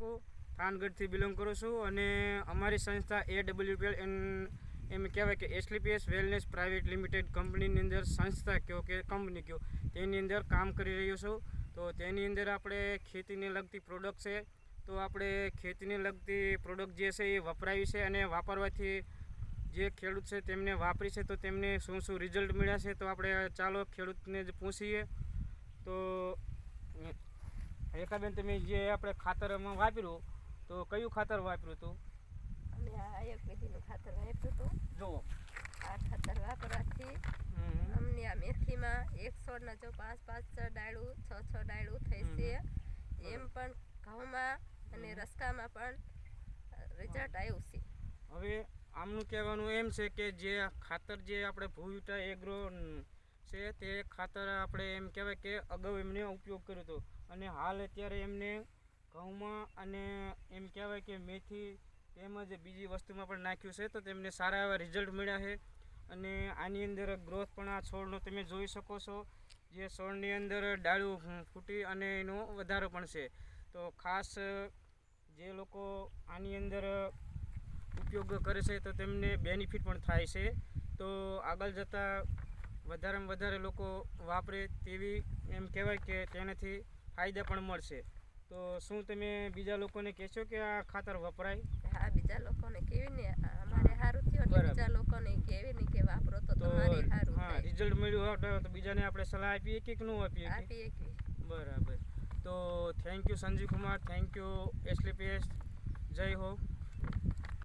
બાપુ, થાનગઢથી belong કરું છું અને અમારી સંસ્થા AWPL એમ કહેવાય કે SLPS વેલનેસ પ્રાઇવેટ લિમિટેડ કંપનીની અંદર સંસ્થા કહો કે કંપની કહો તેની અંદર કામ કરી રહ્યો છું. તો તેની અંદર આપણે ખેતીને લગતી પ્રોડક્ટ છે, તો આપણે ખેતીને લગતી પ્રોડક્ટ જે છે એ વપરાવી છે અને વાપરવાથી જે ખેડૂત છે તેમને વાપરી છે તો તેમને શું શું રિઝલ્ટ મળ્યા છે તો આપણે ચાલો ખેડૂતને જ પૂછીએ. તો રેખાબેન, તમે જે આપણે ખાતરમાં વાપર્યું તો કયું ખાતર વાપર્યું હતું? અમે આ આયુર્વેદિકનું ખાતર વાપર્યું હતું. જુઓ, આ ખાતર વાપરવાથી અમને આ મેથીમાં 100 ના જો 5 ડાળું 6 ડાળું થઈ છે. એમ પણ ઘઉંમાં અને રસકામાં પણ રિઝલ્ટ આવ્યું છે. હવે આમનું કહેવાનું એમ છે કે જે ખાતર જે આપણે ભૂવિટા એગ્રો છે તે ખાતર આપણે એમ કહેવાય કે અગાઉ એમને ઉપયોગ કર્યો હતો અને હાલ અત્યારે એમને ઘઉંમાં અને એમ કહેવાય કે મેથી તેમજ બીજી વસ્તુમાં પણ નાખ્યું છે તો તેમને સારા એવા રિઝલ્ટ મળ્યા છે. અને આની અંદર ગ્રોથ પણ આ છોડનો તમે જોઈ શકો છો, જે છોડની અંદર ડાળું ફૂટી અને એનો વધારો પણ છે. તો ખાસ જે લોકો આની અંદર ઉપયોગ કરે છે તો તેમને બેનિફિટ પણ થાય છે. તો આગળ જતાં વધારેમાં વધારે લોકો વાપરે તેવી એમ કહેવાય કે તેનાથી ફાયદા પણ મળશે. તો શું તમે બીજા લોકોને કહેશો કે આ ખાતર વપરાય? હા, બીજા લોકોને કેવી ને અમારે સારું થયું એટલે બીજા લોકોને કેવી ને કે વાપરો તો તમારે સારું થાય. રિઝલ્ટ મળ્યું હોય તો બીજાને આપણે સલાહ આપીએ કે ન આપીએ? બરાબર. તો thank you Sanjeev Kumar, thank you SLPS. જય હો.